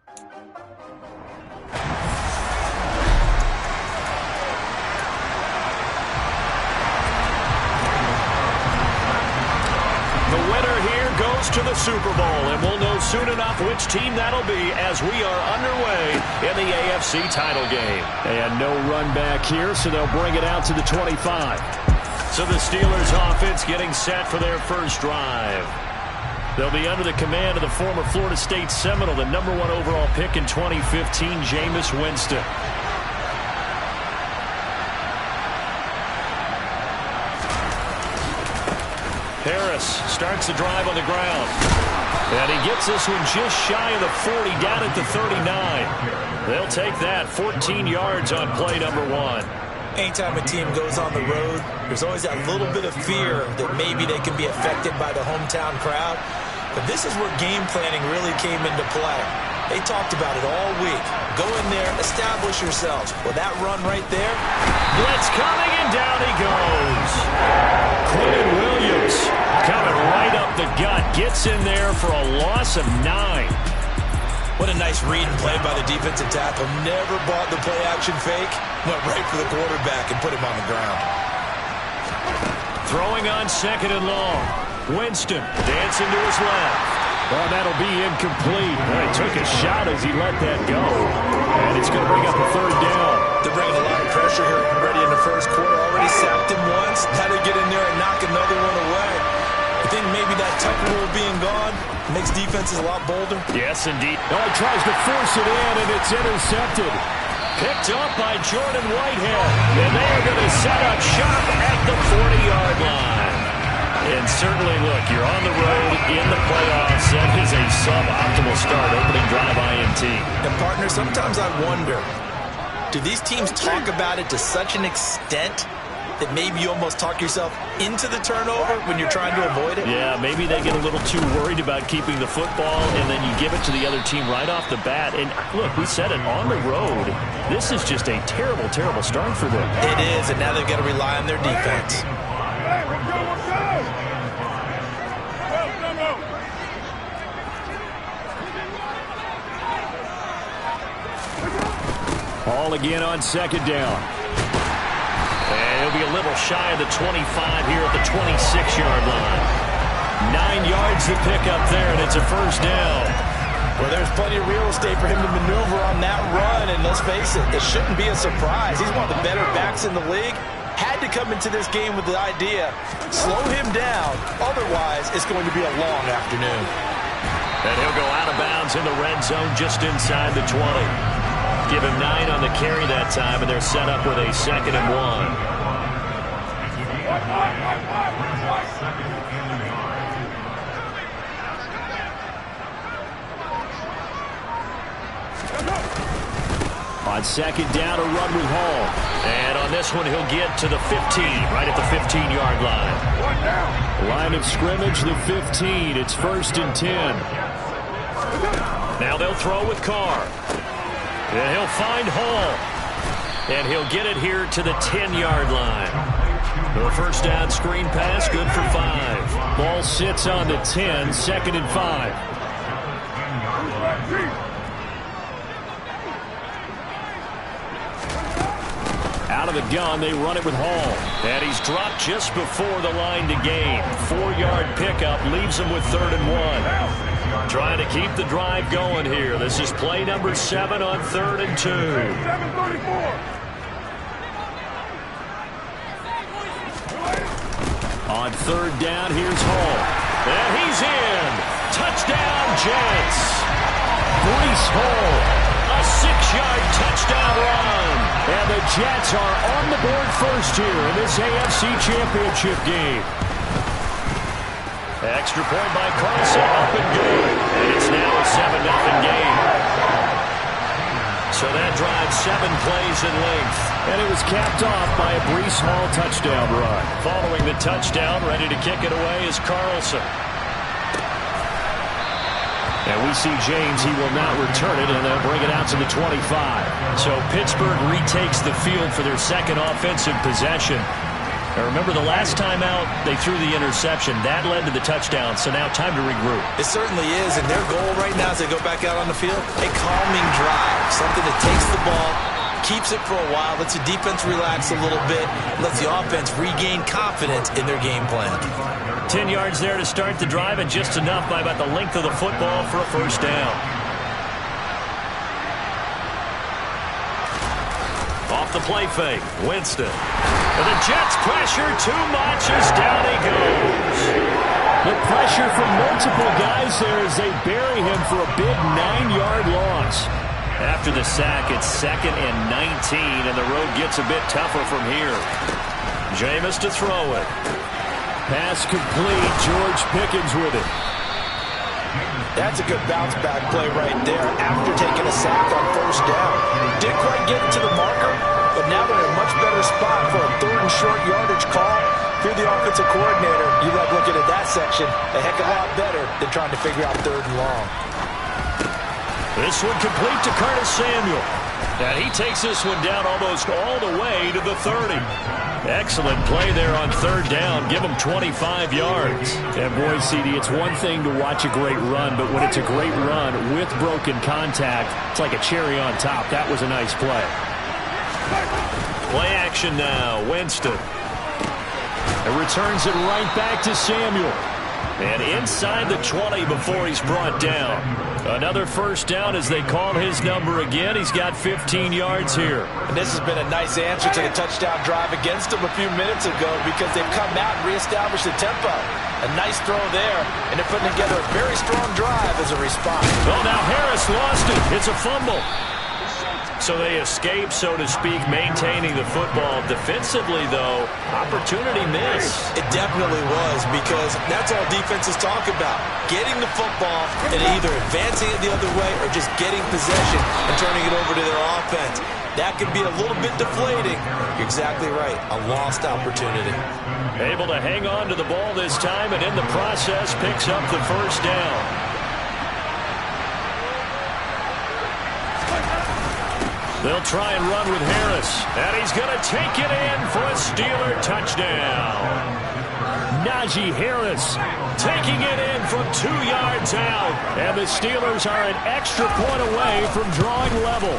The winner here goes to the Super Bowl, and we'll know soon enough which team that'll be as we are underway in the AFC title game. And no run back here, so they'll bring it out to the 25. So the Steelers offense getting set for their first drive. They'll be under the command of the former Florida State Seminole, the #1 overall pick in 2015, Jameis Winston. Harris starts the drive on the ground. And he gets this one just shy of the 40, down at the 39. They'll take that, 14 yards on play number 1. Anytime a team goes on the road, there's always that little bit of fear that maybe they can be affected by the hometown crowd. But this is where game planning really came into play. They talked about it all week. Go in there, establish yourselves. Well, that run right there. Blitz coming, and down he goes. Quinn Williams coming right up the gut. Gets in there for a loss of 9. What a nice read and play by the defensive tackle. Never bought the play-action fake. Went right for the quarterback and put him on the ground. Throwing on 2nd and long. Winston dancing to his left. Oh, that'll be incomplete. Well, he took a shot as he let that go. And it's going to bring up a 3rd down. They're bringing a lot of pressure here already in the first quarter. Already sacked him once. Now they get in there and knock another one away. I think maybe that Tucker rule being gone makes defenses a lot bolder. Yes, indeed. Oh, he tries to force it in, and it's intercepted. Picked up by Jordan Whitehead. And they are going to set up shop at the 40-yard line. And certainly, look, you're on the road in the playoffs. That is a suboptimal start, opening drive INT. And, partner, sometimes I wonder, do these teams talk about it to such an extent that maybe you almost talk yourself into the turnover when you're trying to avoid it? Yeah, maybe they get a little too worried about keeping the football, and then you give it to the other team right off the bat. And, look, we said it, on the road, this is just a terrible, terrible start for them. It is, and now they've got to rely on their defense. Ball again on 2nd down. And he'll be a little shy of the 25 here at the 26-yard line. 9 yards to pick up there, and it's a 1st down. Well, there's plenty of real estate for him to maneuver on that run, and let's face it, it shouldn't be a surprise. He's one of the better backs in the league. Had to come into this game with the idea, slow him down, otherwise it's going to be a long afternoon. And he'll go out of bounds in the red zone just inside the 20. Give him 9 on the carry that time, and they're set up with a 2nd and 1. On 2nd down, a run with Hall. And on this one, he'll get to the 15, right at the 15-yard line. Line of scrimmage, the 15. It's 1st and 10. Now they'll throw with Carr. And he'll find Hall. And he'll get it here to the 10-yard line. The 1st down screen pass, good for 5. Ball sits on the 10, 2nd and 5. Out of the gun, they run it with Hall. And he's dropped just before the line to gain. 4-yard pickup leaves him with 3rd and 1. Trying to keep the drive going here. This is play number 7 on 3rd and 2. On 3rd down, here's Hall. And he's in. Touchdown, Jets. Breece Hall, a 6-yard touchdown run. And the Jets are on the board first here in this AFC Championship game. Extra point by Carlson, up and good. And it's now a 7-0 game. So that drive 7 plays in length. And it was capped off by a Breece Hall touchdown run. Following the touchdown, ready to kick it away is Carlson. And we see James, he will not return it, and they'll bring it out to the 25. So Pittsburgh retakes the field for their second offensive possession. Now remember, the last time out, they threw the interception. That led to the touchdown, so now time to regroup. It certainly is, and their goal right now as they go back out on the field, a calming drive, something that takes the ball, keeps it for a while, lets the defense relax a little bit, lets the offense regain confidence in their game plan. 10 yards there to start the drive, and just enough by about the length of the football for a first down. Off the play fake, Winston. And the Jets pressure too much as down he goes. The pressure from multiple guys there as they bury him for a big 9-yard loss. After the sack, it's 2nd and 19, and the road gets a bit tougher from here. Jameis to throw it. Pass complete. George Pickens with it. That's a good bounce-back play right there after taking a sack on first down. Didn't quite get it to the marker, but now they're in a much better spot for a 3rd and short yardage call. If you're the offensive coordinator, you like looking at that section a heck of a lot better than trying to figure out 3rd and long. This one complete to Curtis Samuel. And he takes this one down almost all the way to the 30. Excellent play there on 3rd down. Give him 25 yards. And boy, CD, it's one thing to watch a great run, but when it's a great run with broken contact, it's like a cherry on top. That was a nice play. Play action now. Winston. And returns it right back to Samuel. And inside the 20 before he's brought down. Another first down as they call his number again. He's got 15 yards here. And this has been a nice answer to the touchdown drive against them a few minutes ago because they've come out and reestablished the tempo. A nice throw there, and they're putting together a very strong drive as a response. Oh, now Harris lost it. It's a fumble. So they escape, so to speak, maintaining the football. Defensively, though, opportunity missed. It definitely was because that's all defenses talk about. Getting the football and either advancing it the other way or just getting possession and turning it over to their offense. That can be a little bit deflating. You're exactly right. A lost opportunity. Able to hang on to the ball this time and in the process picks up the first down. They'll try and run with Harris. And he's going to take it in for a Steeler touchdown. Najee Harris taking it in from 2 yards out. And the Steelers are an extra point away from drawing level.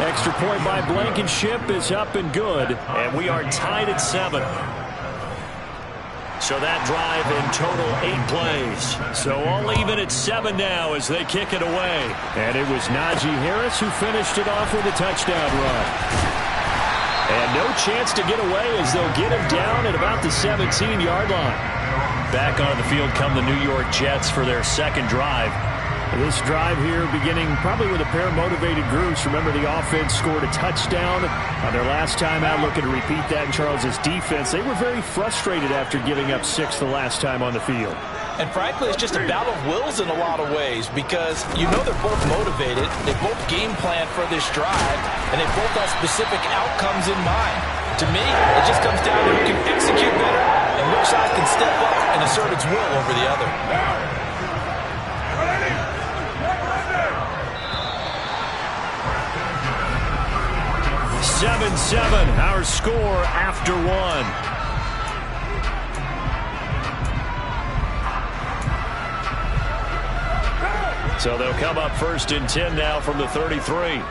Extra point by Blankenship is up and good. And we are tied at 7. So that drive in total 8 plays. So all even at 7 now as they kick it away. And it was Najee Harris who finished it off with a touchdown run. And no chance to get away as they'll get him down at about the 17-yard line. Back on the field come the New York Jets for their second drive. This drive here beginning probably with a pair of motivated groups. Remember, the offense scored a touchdown on their last time out, looking to repeat that in Charles's defense. They were very frustrated after giving up 6 the last time on the field. And frankly, it's just a battle of wills in a lot of ways because you know they're both motivated, they both game plan for this drive, and they both have specific outcomes in mind. To me, it just comes down to who can execute better and which side can step up and assert its will over the other. 7-7, our score after 1. So they'll come up 1st and 10 now from the 33.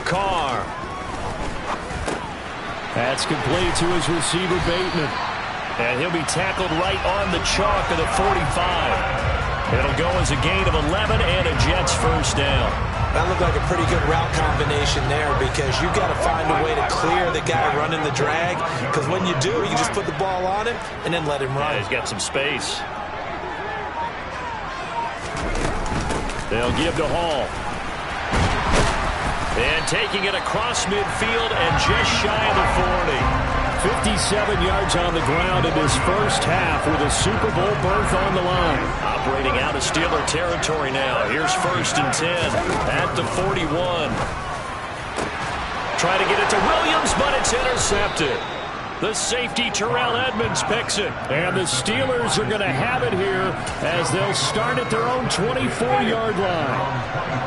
Carr. That's complete to his receiver, Bateman. And he'll be tackled right on the chalk of the 45. It'll go as a gain of 11 and a Jets first down. That looked like a pretty good route combination there because you've got to find a way to clear the guy running the drag because when you do, you just put the ball on him and then let him run. Yeah, he's got some space. They'll give to Hall. And taking it across midfield and just shy of the 40. 57 yards on the ground in his first half with a Super Bowl berth on the line. Operating out of Steeler territory now. Here's 1st and 10 at the 41. Trying to get it to Williams, but it's intercepted. The safety, Terrell Edmonds, picks it. And the Steelers are going to have it here as they'll start at their own 24-yard line.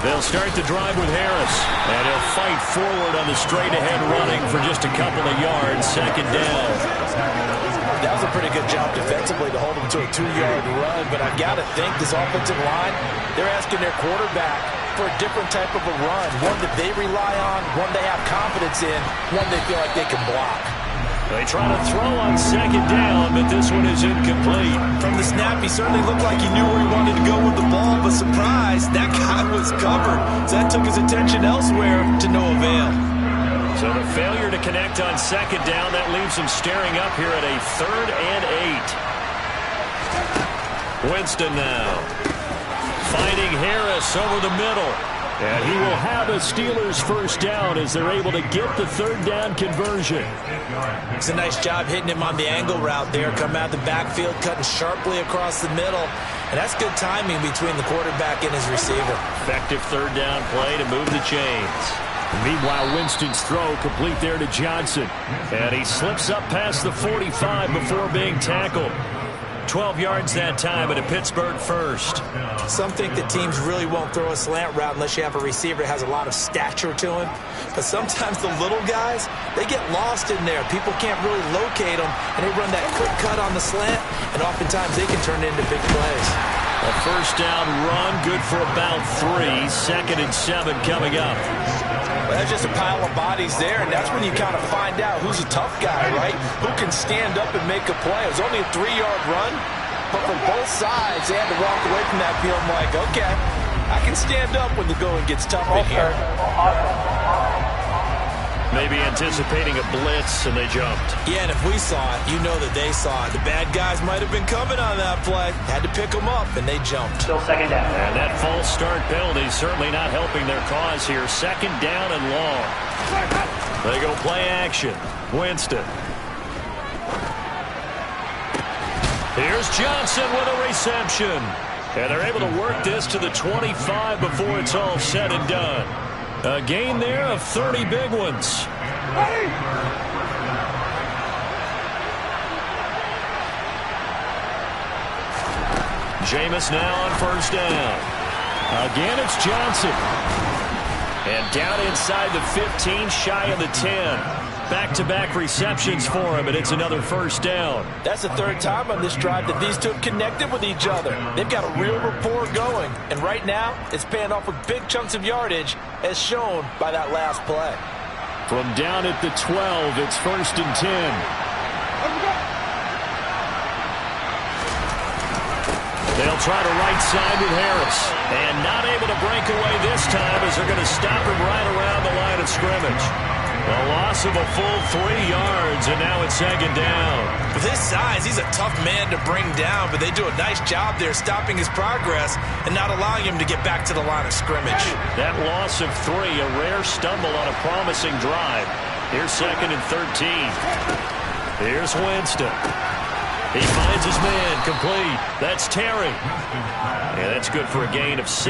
They'll start the drive with Harris, and he'll fight forward on the straight-ahead running for just a couple of yards, second down. That was a pretty good job defensively to hold him to a 2-yard run, but I've got to think this offensive line, they're asking their quarterback for a different type of a run, one that they rely on, one they have confidence in, one they feel like they can block. They try to throw on second down, but this one is incomplete. From the snap, he certainly looked like he knew where he wanted to go with the ball, but surprise, that guy was covered. So that took his attention elsewhere to no avail. So the failure to connect on second down, that leaves him staring up here at a 3rd and 8. Winston now. Finding Harris over the middle. And he will have a Steelers first down as they're able to get the 3rd down conversion. It's a nice job hitting him on the angle route there. Come out the backfield, cutting sharply across the middle. And that's good timing between the quarterback and his receiver. Effective 3rd down play to move the chains. Meanwhile, Winston's throw complete there to Johnson. And he slips up past the 45 before being tackled. 12 yards that time, and a Pittsburgh first. Some think that teams really won't throw a slant route unless you have a receiver that has a lot of stature to him. But sometimes the little guys, they get lost in there. People can't really locate them, and they run that quick cut on the slant, and oftentimes they can turn it into big plays. A first down run, good for about 3. 2nd and 7 coming up. Well, that's just a pile of bodies there, and that's when you kind of find out who's a tough guy, right? Who can stand up and make a play. It was only a 3-yard run, but from both sides, they had to walk away from that field like, okay, I can stand up when the going gets tough in here. Maybe anticipating a blitz, and they jumped. Yeah, and if we saw it, you know that they saw it. The bad guys might have been coming on that play. Had to pick them up, and they jumped. Still second down. And that false start penalty certainly not helping their cause here. 2nd down and long. They go play action. Winston. Here's Johnson with a reception. And they're able to work this to the 25 before it's all said and done. A gain there of 30 big ones. Jameis now on first down. Again, it's Johnson. And down inside the 15, shy of the 10. Back-to-back receptions for him, and it's another first down. That's the 3rd time on this drive that these two have connected with each other. They've got a real rapport going, and right now it's paying off with big chunks of yardage, as shown by that last play. From down at the 12, it's 1st and 10. They'll try to right side with Harris, and not able to break away this time as they're going to stop him right around the line of scrimmage. A loss of a full 3 yards, and now it's 2nd down. With his size, he's a tough man to bring down, but they do a nice job there stopping his progress and not allowing him to get back to the line of scrimmage. That loss of 3, a rare stumble on a promising drive. Here's 2nd and 13. Here's Winston. He finds his man, complete. That's Terry. And that's good for a gain of 6,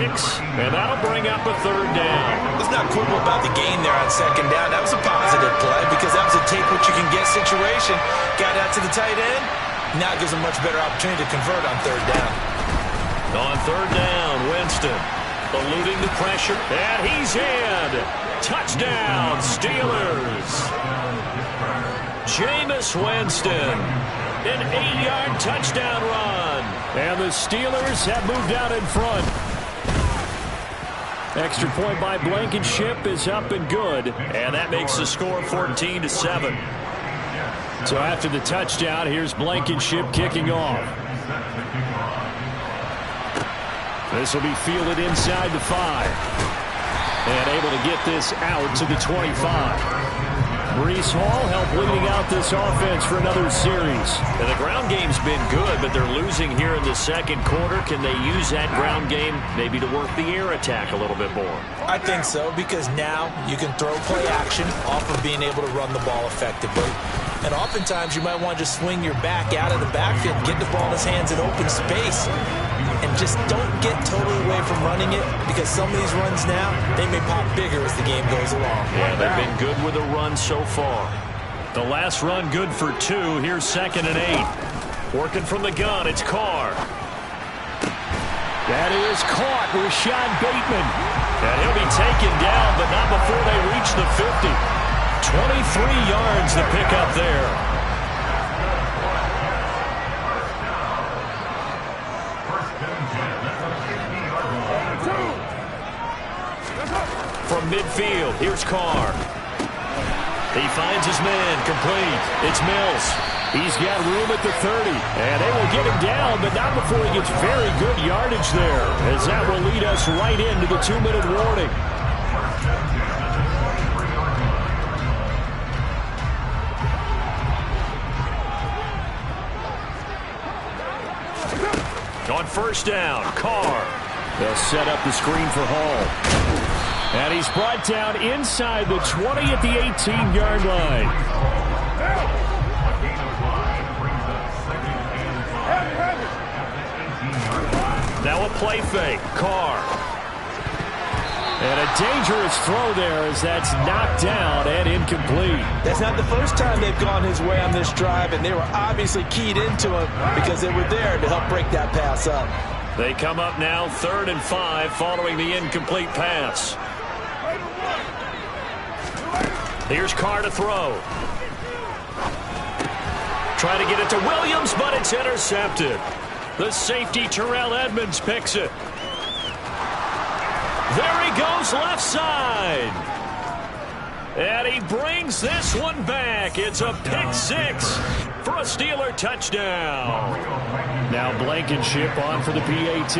and that'll bring up a 3rd down. Let's not quibble about the gain there on 2nd down. That was a positive play because that was a take-what-you-can-get situation. Got out to the tight end. Now it gives a much better opportunity to convert on 3rd down. On 3rd down, Winston eluding the pressure, and he's in. Touchdown, Steelers. Jameis Winston. An 8-yard touchdown run. And the Steelers have moved out in front. Extra point by Blankenship is up and good. And that makes the score 14-7. So after the touchdown, here's Blankenship kicking off. This will be fielded inside the 5. And able to get this out to the 25. Breece Hall helped leading out this offense for another series. And the ground game's been good, but they're losing here in the second quarter. Can they use that ground game maybe to work the air attack a little bit more? I think so, because now you can throw play action off of being able to run the ball effectively. And oftentimes you might want to just swing your back out of the backfield, get the ball in his hands in open space, and just don't get totally away from running it, because some of these runs now, they may pop bigger as the game goes along. Yeah, they've been good with the run so far. The last run good for 2. Here's 2nd and 8. Working from the gun, it's Carr. That is caught. Rashad Bateman. And he'll be taken down, but not before they reach the 50. 23 yards to pick up there. From midfield, here's Carr. He finds his man, complete. It's Mills. He's got room at the 30. And they will get him down, but not before he gets very good yardage there, as that will lead us right into the 2-minute warning. On first down, Carr. They'll set up the screen for Hall. And he's brought down inside the 20 at the 18-yard line. Now a play fake. Carr. And a dangerous throw there as that's knocked down and incomplete. That's not the first time they've gone his way on this drive, and they were obviously keyed into him because they were there to help break that pass up. They come up now 3rd and 5 following the incomplete pass. Here's Carr to throw. Trying to get it to Williams, but it's intercepted. The safety, Terrell Edmonds, picks it. There he goes, left side. And he brings this one back. It's a pick 6 for a Steeler touchdown. Now Blankenship on for the PAT.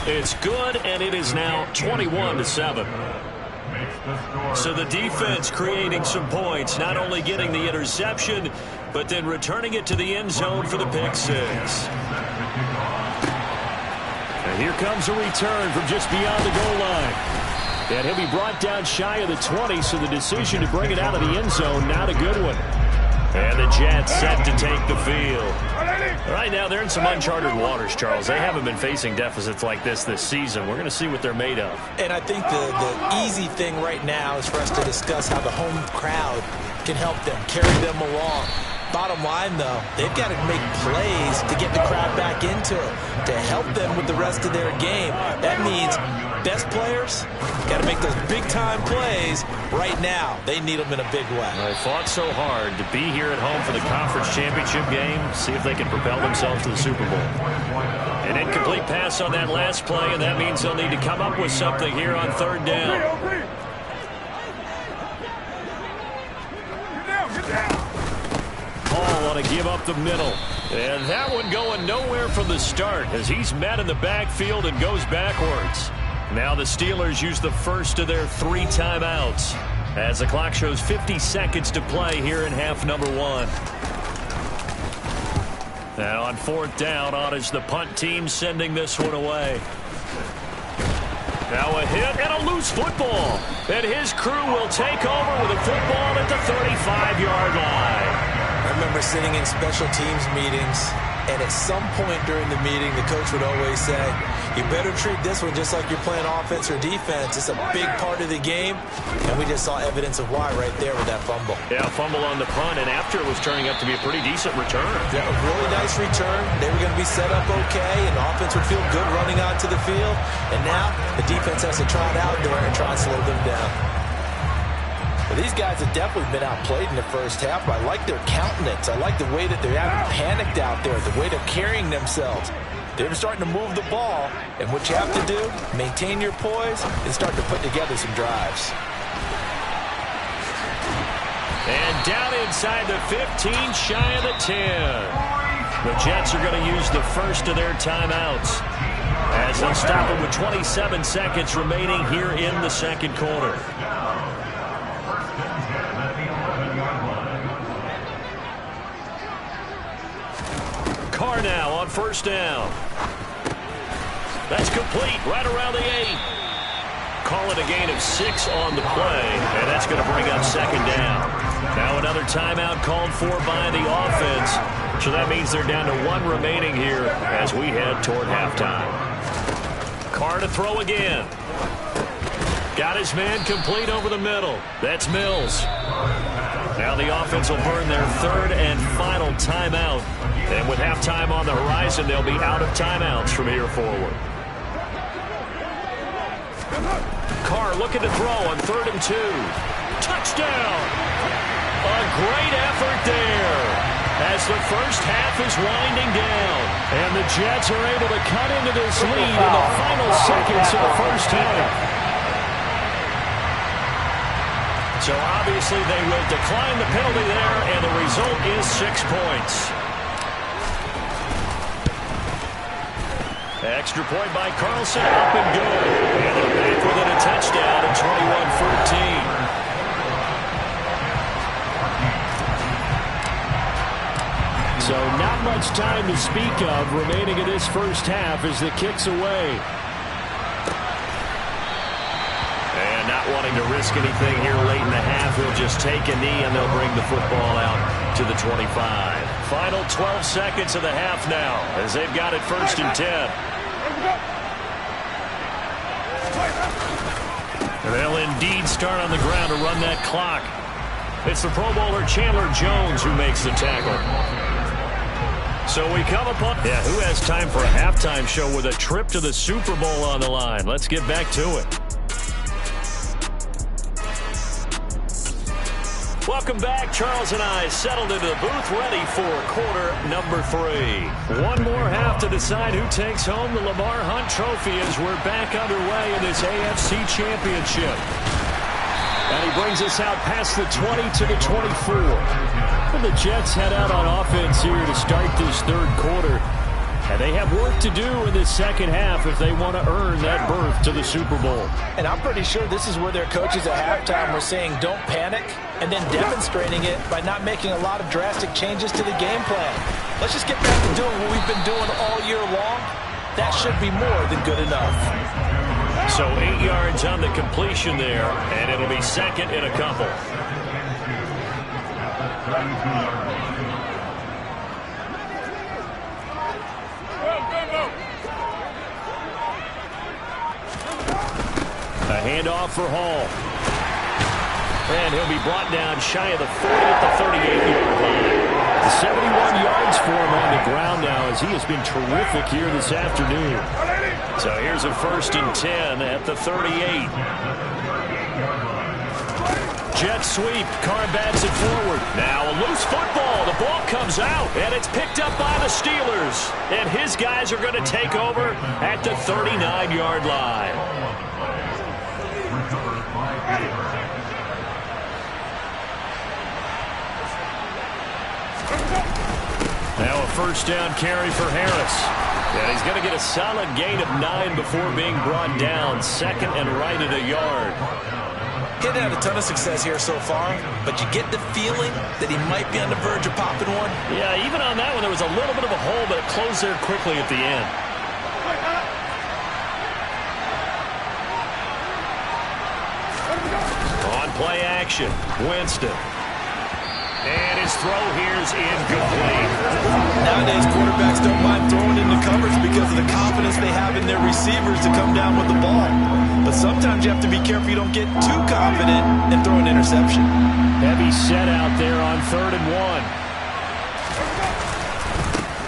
It's good, and it is now 21-7. So the defense creating some points, not only getting the interception, but then returning it to the end zone for the pick 6. And here comes a return from just beyond the goal line. And he'll be brought down shy of the 20, so the decision to bring it out of the end zone, not a good one. And the Jets set to take the field. Right now, they're in some uncharted waters, Charles. They haven't been facing deficits like this season. We're going to see what they're made of. And I think the easy thing right now is for us to discuss how the home crowd can help them, carry them along. Bottom line, though, they've got to make plays to get the crowd back into it, to help them with the rest of their game. That means best players got to make those big-time plays right now. They need them in a big way. They fought so hard to be here at home for the conference championship game, see if they can propel themselves to the Super Bowl. An incomplete pass on that last play, and that means they'll need to come up with something here on 3rd down. Hall on a give up the middle. And that one going nowhere from the start as he's met in the backfield and goes backwards. Now the Steelers use the first of their 3 timeouts as the clock shows 50 seconds to play here in half number 1. And on 4th down, on is the punt team sending this one away. Now a hit and a loose football. And his crew will take over with a football at the 35-yard line. I remember sitting in special teams meetings, and at some point during the meeting, the coach would always say, you better treat this one just like you're playing offense or defense. It's a big part of the game, and we just saw evidence of why right there with that fumble. Yeah, fumble on the punt, and after it was turning up to be a pretty decent return. Yeah, a really nice return. They were going to be set up okay, and the offense would feel good running out to the field. And now the defense has to try it out there and try and slow them down. Well, these guys have definitely been outplayed in the first half, but I like their countenance. I like the way that they haven't panicked out there, the way they're carrying themselves. They're starting to move the ball, and what you have to do, maintain your poise and start to put together some drives. And down inside the 15, shy of the 10. The Jets are going to use the first of their timeouts as as they'll stop it with 27 seconds remaining here in the second quarter. Carr now on first down. That's complete right around the 8. Call it a gain of 6 on the play, and that's going to bring up second down. Now another timeout called for by the offense, so that means they're down to 1 remaining here as we head toward halftime. Carr to throw again. Got his man complete over the middle. That's Mills. Now the offense will burn their 3rd and final timeout. And with halftime on the horizon, they'll be out of timeouts from here forward. Carr looking to throw on 3rd and 2. Touchdown! A great effort there as the first half is winding down. And the Jets are able to cut into this lead in the final seconds of the first half. So obviously they will decline the penalty there, and the result is 6 points. Extra point by Carlson, up and good. And they're back within a touchdown at 21-14. So not much time to speak of remaining in this first half as the kick's away. And not wanting to risk anything here late in the half, he'll just take a knee and they'll bring the football out to the 25. Final 12 seconds of the half now as they've got it 1st and 10. And they'll indeed start on the ground to run that clock. It's the Pro Bowler Chandler Jones who makes the tackle. So we come upon... Yeah, who has time for a halftime show with a trip to the Super Bowl on the line? Let's get back to it. Welcome back. Charles and I settled into the booth ready for quarter number 3. One more half to decide who takes home the Lamar Hunt Trophy as we're back underway in this AFC Championship. And he brings us out past the 20 to the 24. And the Jets head out on offense here to start this 3rd quarter. And they have work to do in this second half if they want to earn that berth to the Super Bowl. And I'm pretty sure this is where their coaches at halftime were saying don't panic, and then demonstrating it by not making a lot of drastic changes to the game plan. Let's just get back to doing what we've been doing all year long. That should be more than good enough. So 8 yards on the completion there, and it'll be 2nd and a couple. A handoff for Hall. And he'll be brought down shy of the 40 at the 38-yard line. 71 yards for him on the ground now as he has been terrific here this afternoon. So here's a 1st and 10 at the 38. Jet sweep. Carr bats it forward. Now a loose football. The ball comes out, and it's picked up by the Steelers. And his guys are going to take over at the 39-yard line. Now a 1st down carry for Harris. And he's going to get a solid gain of 9 before being brought down. 2nd and right at a yard. He hasn't had a ton of success here so far, but you get the feeling that he might be on the verge of popping one. Yeah, even on that one, there was a little bit of a hole, but it closed there quickly at the end. On play action, Winston. And his throw here is incomplete. Nowadays, quarterbacks don't mind throwing into covers because of the confidence they have in their receivers to come down with the ball. But sometimes you have to be careful you don't get too confident and throw an interception. Heavy set out there on 3rd and 1.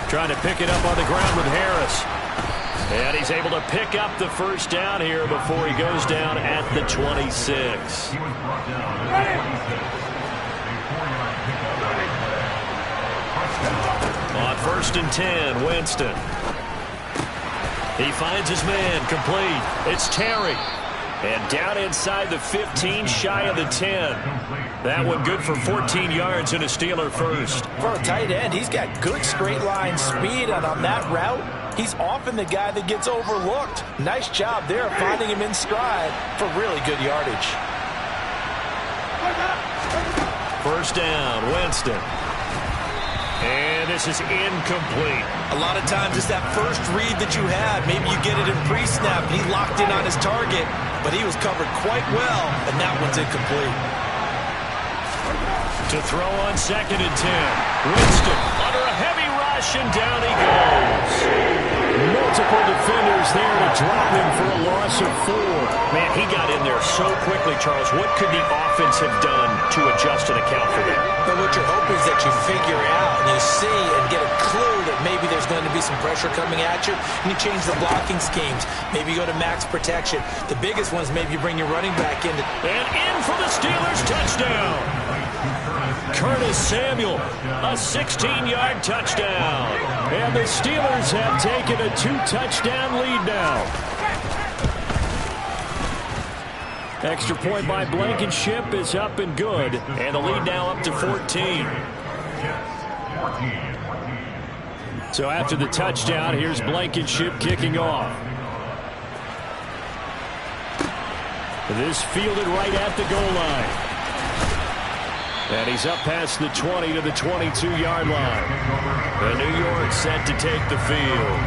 Trying to pick it up on the ground with Harris. And he's able to pick up the 1st down here before he goes down at the 26. On 1st and 10, Winston. He finds his man, complete. It's Terry. And down inside the 15, shy of the 10. That one good for 14 yards and a Steeler 1st. For a tight end, he's got good straight line speed, and on that route, He's often the guy that gets overlooked. Nice job there finding him in stride for really good yardage. First down, Winston. And this is incomplete. A lot of times it's that first read that you have. Maybe you get it in pre-snap, and he locked in on his target, but he was covered quite well, and that one's incomplete. To throw on 2nd and 10. Winston under a heavy rush, and down he goes. Multiple defenders there to drop him for a loss of 4. Man, he got in there so quickly, Charles. What could the offense have done to adjust and account for that? But what you're hoping is that you figure out and you see and get a clue that maybe there's going to be some pressure coming at you, and you change the blocking schemes. Maybe you go to max protection. The biggest one is maybe you bring your running back in. And in for the Steelers, touchdown. Curtis Samuel, a 16-yard touchdown. And the Steelers have taken a 2-touchdown lead now. Extra point by Blankenship is up and good. And the lead now up to 14. So after the touchdown, here's Blankenship kicking off. This fielded right at the goal line. And he's up past the 20 to the 22-yard line. And New York set to take the field.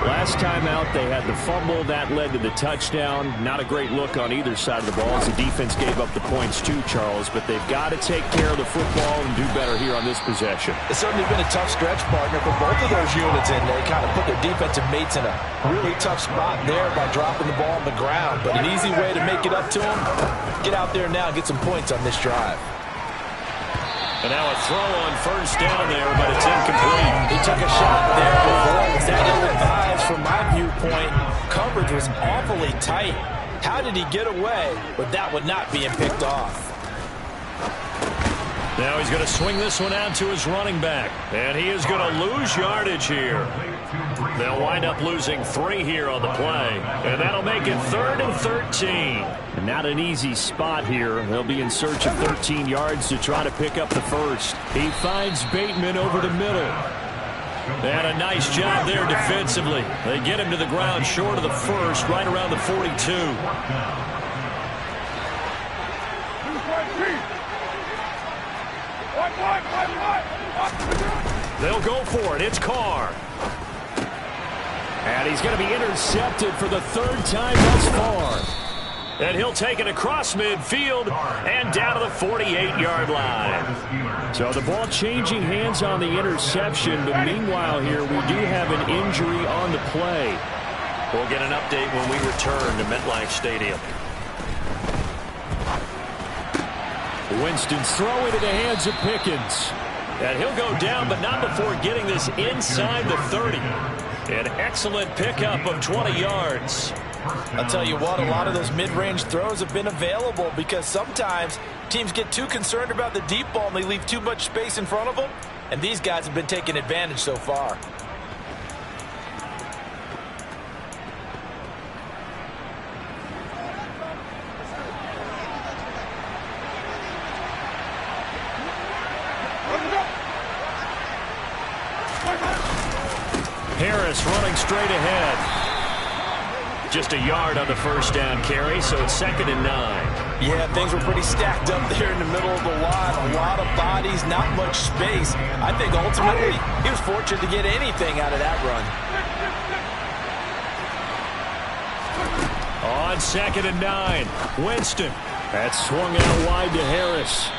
Last time out, they had the fumble. That led to the touchdown. Not a great look on either side of the ball as the defense gave up the points too, Charles. But they've got to take care of the football and do better here on this possession. It's certainly been a tough stretch, partner, for both of those units in. They kind of put their defensive mates in a really tough spot there by dropping the ball on the ground. But an easy way to make it up to them, get out there now and get some points on this drive. And now a throw on first down there, but it's incomplete. He took a shot there before. Was that ill-advised from my viewpoint? Coverage was awfully tight. How did he get away with that one not being picked off? Now he's going to swing this one out to his running back. And he is going to lose yardage here. They'll wind up losing 3 here on the play. And that'll make it 3rd and 13. And not an easy spot here. They'll be in search of 13 yards to try to pick up the first. He finds Bateman over the middle. And a nice job there defensively. They get him to the ground short of the first, right around the 42. They'll go for it. It's Carr. And he's going to be intercepted for the 3rd time thus far. And he'll take it across midfield and down to the 48-yard line. So the ball changing hands on the interception, but meanwhile here we do have an injury on the play. We'll get an update when we return to MetLife Stadium. Winston's throw into the hands of Pickens. And he'll go down, but not before getting this inside the 30. An excellent pickup of 20 yards. I'll tell you what, a lot of those mid-range throws have been available because sometimes teams get too concerned about the deep ball and they leave too much space in front of them. And these guys have been taking advantage so far. Harris running straight ahead. Just a yard on the first down carry, so it's 2nd and 9. Yeah, things were pretty stacked up there in the middle of the line. A lot of bodies, not much space. I think ultimately he was fortunate to get anything out of that run. On 2nd and 9, Winston. That's swung out wide to Harris.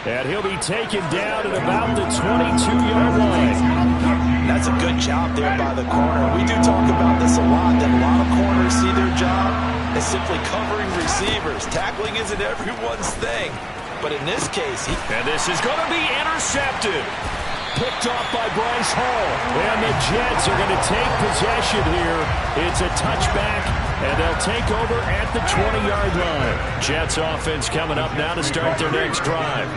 And he'll be taken down at about the 22-yard line. That's a good job there by the corner. We do talk about this a lot, that a lot of corners see their job as simply covering receivers. Tackling isn't everyone's thing. But in this case, and this is going to be intercepted. Picked off by Bryce Hall. And the Jets are going to take possession here. It's a touchback, and they'll take over at the 20-yard line. Jets offense coming up now to start their next drive.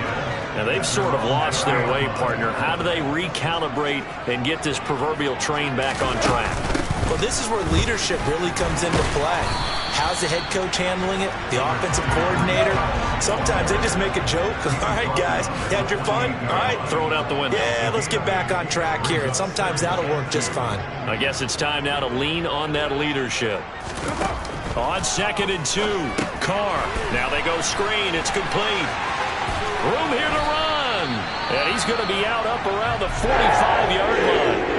Now, they've sort of lost their way, partner. How do they recalibrate and get this proverbial train back on track? Well, this is where leadership really comes into play. How's the head coach handling it? The offensive coordinator? Sometimes they just make a joke. All right, guys, you had your fun? All right. Throw it out the window. Yeah, let's get back on track here. And sometimes that'll work just fine. I guess it's time now to lean on that leadership. On 2nd and 2, Carr. Now they go screen. It's complete. Room here to run. And he's going to be out up around the 45-yard line.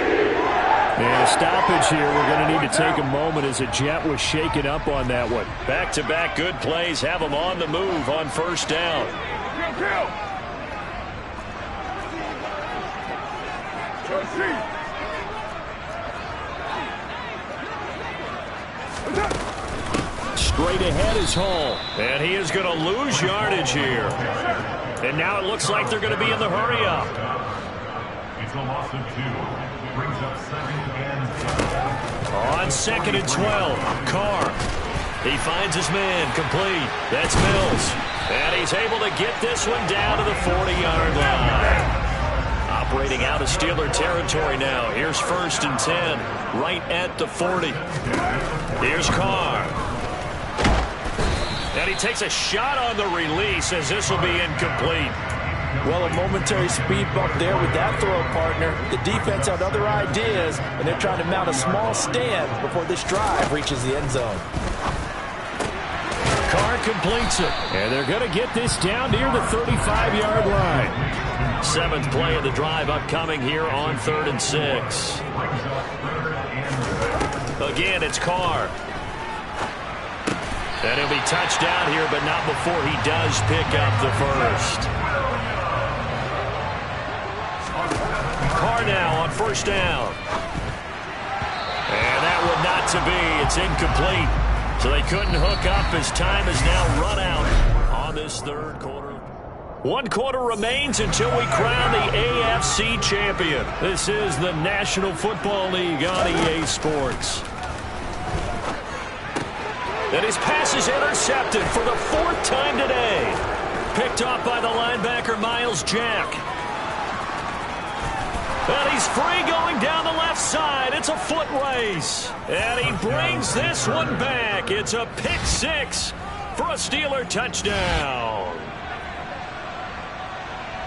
And a stoppage here. We're going to need to take a moment as a Jet was shaken up on that one. Back-to-back good plays have him on the move on 1st down. Straight ahead is Hall. And he is going to lose yardage here. And now it looks like they're going to be in the hurry-up. It's a loss of 2. Brings up 2nd and 10. On 2nd and 12, Carr. He finds his man, complete. That's Mills. And he's able to get this one down to the 40-yard line. Operating out of Steeler territory now. Here's 1st and 10, right at the 40. Here's Carr. And he takes a shot on the release as this will be incomplete. Well, a momentary speed bump there with that throw, partner. The defense had other ideas, and they're trying to mount a small stand before this drive reaches the end zone. Carr completes it, and they're going to get this down near the 35-yard line. 7th play of the drive upcoming here on 3rd and 6. Again, it's Carr. And he'll be touched down here, but not before he does pick up the first. Carr now on 1st down. And that one not to be. It's incomplete. So they couldn't hook up as time is now run out on this 3rd quarter. 1 quarter remains until we crown the AFC champion. This is the National Football League on EA Sports. And his pass is intercepted for the 4th time today. Picked off by the linebacker Miles Jack. And he's free going down the left side. It's a foot race. And he brings this one back. It's a pick 6 for a Steeler touchdown.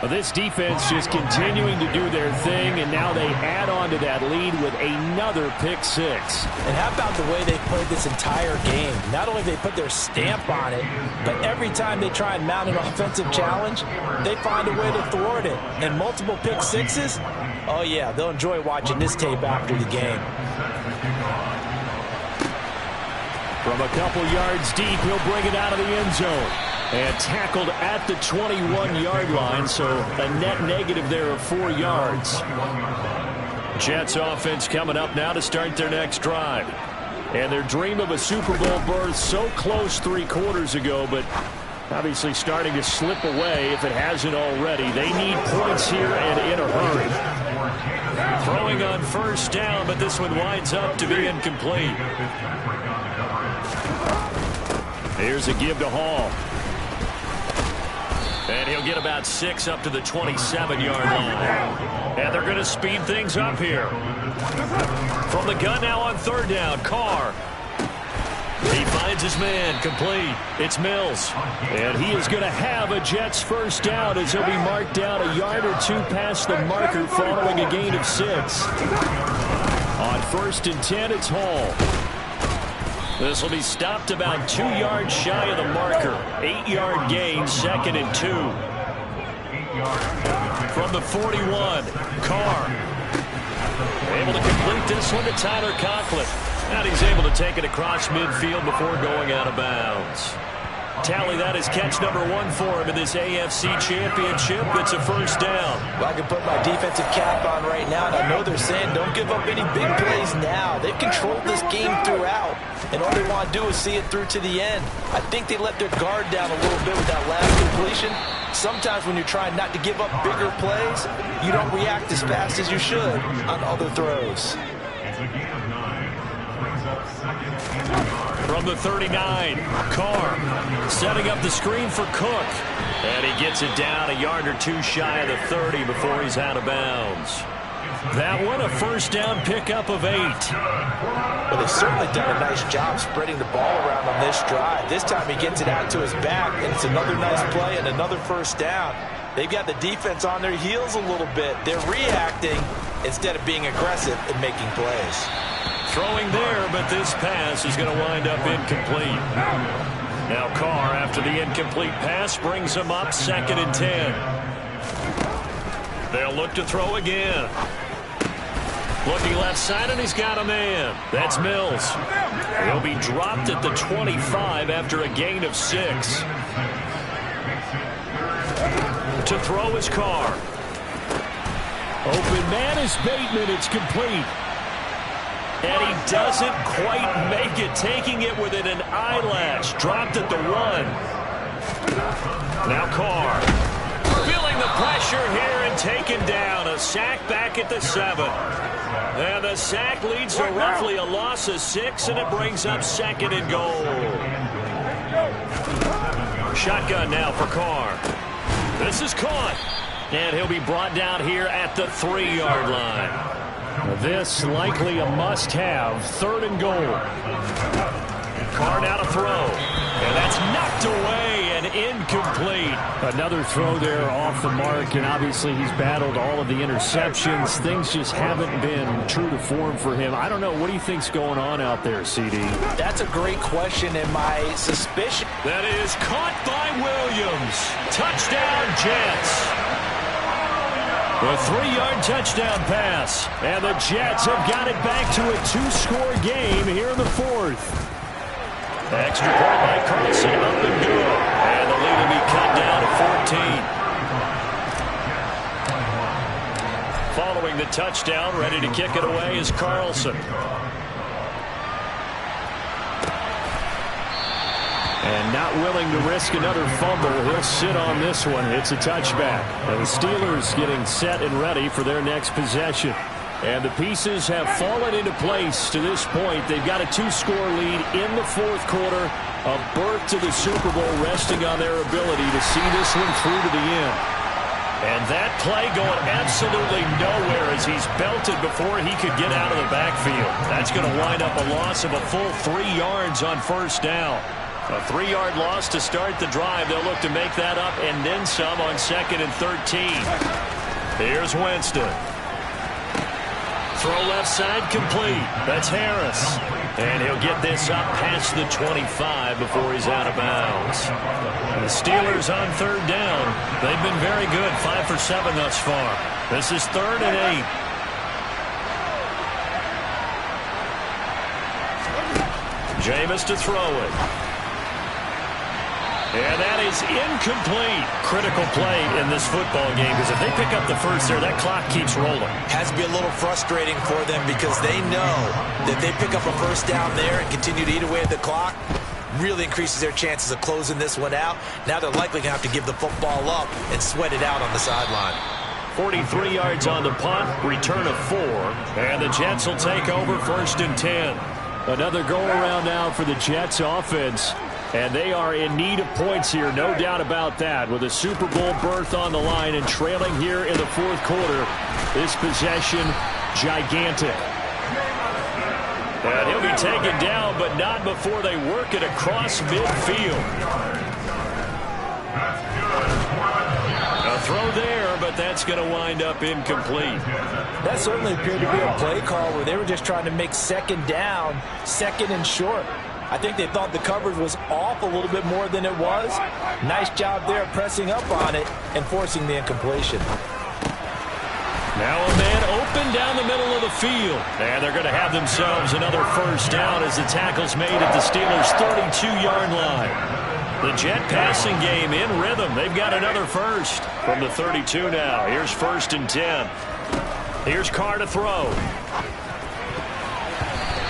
Well, this defense just continuing to do their thing, and now they add on to that lead with another pick 6. And how about the way they played this entire game? Not only they put their stamp on it, but every time they try and mount an offensive challenge, they find a way to thwart it. And multiple pick 6s, oh yeah, they'll enjoy watching this tape after the game. From a couple yards deep, he'll bring it out of the end zone. And tackled at the 21-yard line, so a net negative there of 4 yards. Jets offense coming up now to start their next drive. And their dream of a Super Bowl berth so close 3 quarters ago, but obviously starting to slip away if it hasn't already. They need points here and in a hurry. Throwing on 1st down, but this one winds up to be incomplete. Here's a give to Hall. And he'll get about 6 up to the 27-yard line. And they're going to speed things up here. From the gun now on 3rd down, Carr. He finds his man, complete. It's Mills. And he is going to have a Jets 1st down as he'll be marked down a yard or 2 past the marker following a gain of 6. On 1st and 10, it's Hall. This will be stopped about 2 yards shy of the marker. 8-yard gain, 2nd and 2. From the 41, Carr. Able to complete this one to Tyler Conklin. And he's able to take it across midfield before going out of bounds. Tally that is catch number 1 for him in this AFC Championship. It's a 1st down. Well, I can put my defensive cap on right now, and I know they're saying don't give up any big plays now. They've controlled this game throughout, and all they want to do is see it through to the end. I think they let their guard down a little bit with that last completion. Sometimes when you're trying not to give up bigger plays, you don't react as fast as you should on other throws. It's a gain of 9. Brings up 2nd and 9. From the 39, Carr setting up the screen for Cook. And he gets it down a yard or 2 shy of the 30 before he's out of bounds. That one a first down pickup of 8. Well, they've certainly done a nice job spreading the ball around on this drive. This time he gets it out to his back, and it's another nice play and another first down. They've got the defense on their heels a little bit. They're reacting instead of being aggressive and making plays. Throwing there, but this pass is going to wind up incomplete. Now Carr, after the incomplete pass, brings him up 2nd and 10. They'll look to throw again. Looking left side, and he's got a man. That's Mills. He'll be dropped at the 25 after a gain of 6. To throw his Carr. Open man is Bateman. It's complete. And he doesn't quite make it, taking it within an eyelash. Dropped at the 1. Now Carr. Feeling the pressure here and taken down. A sack back at the 7. And the sack leads to roughly a loss of 6, and it brings up 2nd and goal. Shotgun now for Carr. This is caught. And he'll be brought down here at the 3-yard line. This likely a must-have. 3rd and goal. Carr now to throw. And that's knocked away and incomplete. Another throw there off the mark, and obviously he's battled all of the interceptions. Things just haven't been true to form for him. I don't know. What do you think's going on out there, CD? That's a great question, and my suspicion. That is caught by Williams. Touchdown, Jets. A 3-yard touchdown pass. And the Jets have got it back to a 2-score game here in the 4th. Extra point by Carlson, up and good. And the lead will be cut down to 14. Following the touchdown, ready to kick it away is Carlson. And not willing to risk another fumble. He'll sit on this one. It's a touchback. And the Steelers getting set and ready for their next possession. And the pieces have fallen into place to this point. They've got a 2-score lead in the 4th quarter. A berth to the Super Bowl resting on their ability to see this one through to the end. And that play going absolutely nowhere as he's belted before he could get out of the backfield. That's going to wind up a loss of a full 3 yards on first down. A 3-yard loss to start the drive. They'll look to make that up and then some on 2nd and 13. Here's Winston. Throw left side complete. That's Harris. And he'll get this up past the 25 before he's out of bounds. The Steelers on 3rd down. They've been very good. 5 for 7 thus far. This is 3rd and 8. Jameis to throw it. And that is incomplete. Critical play in this football game, because if they pick up the first there, that clock keeps rolling. Has to be a little frustrating for them because they know that they pick up a first down there and continue to eat away at the clock, really increases their chances of closing this one out. Now they're likely going to have to give the football up and sweat it out on the sideline. 43 yards on the punt, return of 4, and the Jets will take over 1st and 10. Another go-around now for the Jets offense. And they are in need of points here, no doubt about that. With a Super Bowl berth on the line and trailing here in the 4th quarter, this possession gigantic. And he'll be taken down, but not before they work it across midfield. A throw there, but that's going to wind up incomplete. That certainly appeared to be a play call where they were just trying to make 2nd down, 2nd and short. I think they thought the coverage was off a little bit more than it was. Nice job there pressing up on it and forcing the incompletion. Now a man open down the middle of the field. And they're going to have themselves another first down as the tackle's made at the Steelers' 32-yard line. The Jet passing game in rhythm. They've got another first from the 32 now. Here's 1st and 10. Here's Carr to throw.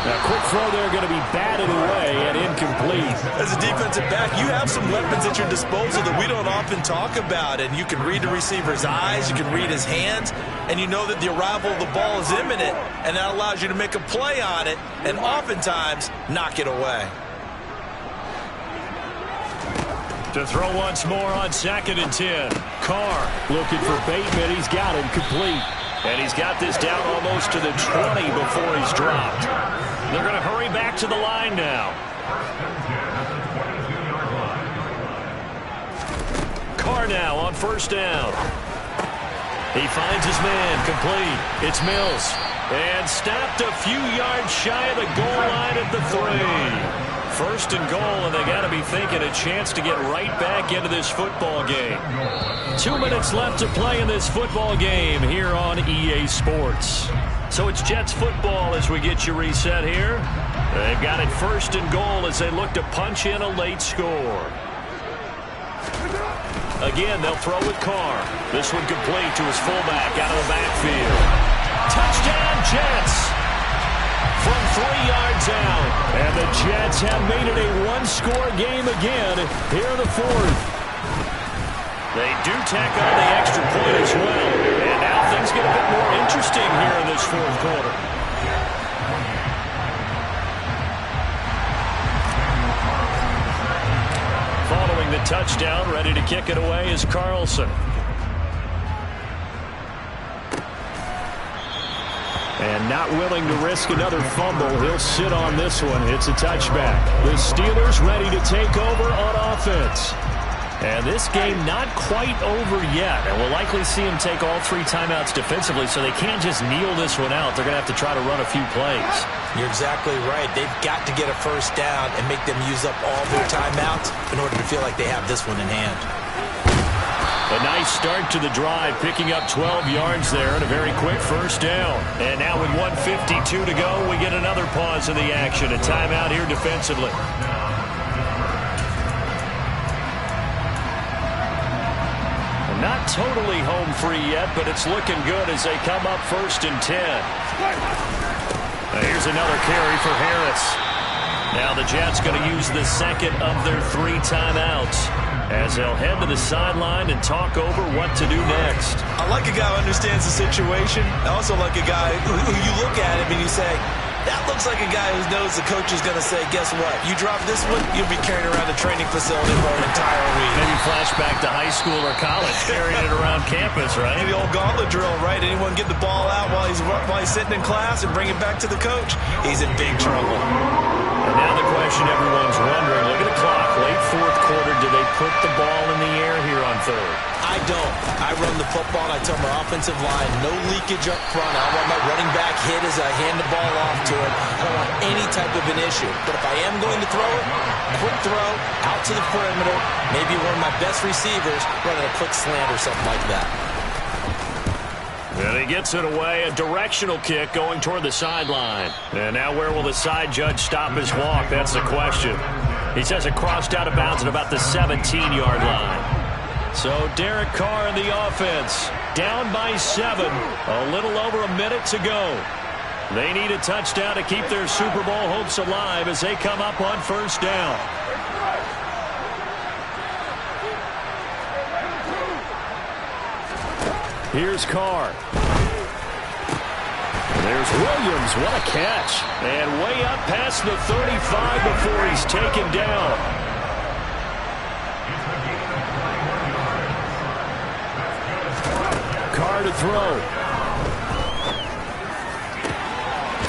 Now, quick throw there, going to be batted away and incomplete. As a defensive back, you have some weapons at your disposal that we don't often talk about. And you can read the receiver's eyes, you can read his hands, and you know that the arrival of the ball is imminent, and that allows you to make a play on it and oftentimes knock it away. To throw once more on 2nd and 10. Carr looking for Bateman. He's got him complete. And he's got this down almost to the 20 before he's dropped. They're going to hurry back to the line now. Carr now on first down. He finds his man, complete. It's Mills. And stopped a few yards shy of the goal line at the 3. First and goal, and they got to be thinking a chance to get right back into this football game. 2 minutes left to play in this football game here on EA Sports. So it's Jets football as we get you reset here. They've got it first and goal as they look to punch in a late score. Again, they'll throw with Carr. This one complete to his fullback out of the backfield. Touchdown, Jets! From 3 yards out. And the Jets have made it a one-score game again here in the 4th. They do tack on the extra point as well. And now things get a bit more interesting here in this 4th quarter. Following the touchdown, ready to kick it away is Carlson. And not willing to risk another fumble, he'll sit on this one. It's a touchback. The Steelers ready to take over on offense. And this game not quite over yet. And we'll likely see him take all 3 timeouts defensively, so they can't just kneel this one out. They're going to have to try to run a few plays. You're exactly right. They've got to get a first down and make them use up all their timeouts in order to feel like they have this one in hand. A nice start to the drive, picking up 12 yards there and a very quick first down. And now with 1:52 to go, we get another pause in the action. A timeout here defensively. Not totally home free yet, but it's looking good as they come up first and 10. Now here's another carry for Harris. Now the Jets going to use the second of their 3 timeouts as they'll head to the sideline and talk over what to do next. I like a guy who understands the situation. I also like a guy who you look at him and you say, that looks like a guy who knows the coach is going to say, guess what? You drop this one, you'll be carrying around the training facility for an entire week. Maybe flashback to high school or college, carrying it around campus, right? Maybe the old gauntlet drill, right? Anyone get the ball out while he's sitting in class and bring it back to the coach? He's in big trouble. And now the question everyone's wondering, look at the clock, late 4th quarter, do they put the ball in the air here on 3rd? I don't. I run the football, and I tell my offensive line, no leakage up front. I want my running back hit as I hand the ball off to him. I don't want any type of an issue. But if I am going to throw it, quick throw, out to the perimeter, maybe one of my best receivers running a quick slant or something like that. And he gets it away, a directional kick going toward the sideline. And now where will the side judge stop his walk? That's the question. He says it crossed out of bounds at about the 17-yard line. So Derek Carr in the offense, down by 7, a little over a minute to go. They need a touchdown to keep their Super Bowl hopes alive as they come up on first down. Here's Carr. There's Williams. What a catch. And way up past the 35 before he's taken down. Carr to throw.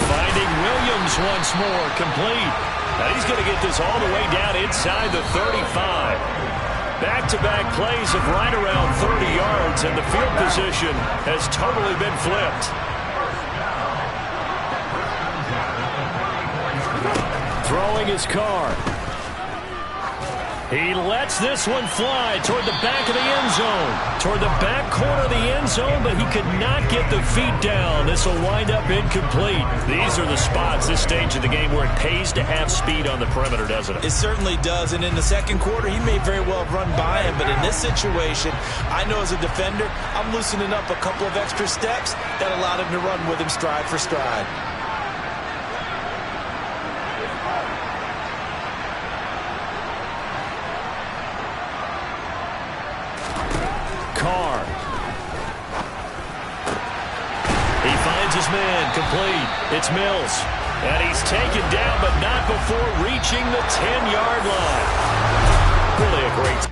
Finding Williams once more, complete. Now he's going to get this all the way down inside the 35. Back-to-back plays of right around 30 yards, and the field position has totally been flipped. Throwing his Carr. He lets this one fly toward the back of the end zone. Toward the back corner of the end zone, but he could not get the feet down. This will wind up incomplete. These are the spots, this stage of the game, where it pays to have speed on the perimeter, doesn't it? It certainly does, and in the second quarter, he may very well run by him, but in this situation, I know as a defender, I'm loosening up a couple of extra steps that allowed him to run with him stride for stride. Carr. He finds his man, complete. It's Mills. And he's taken down, but not before reaching the 10-yard line. Really a great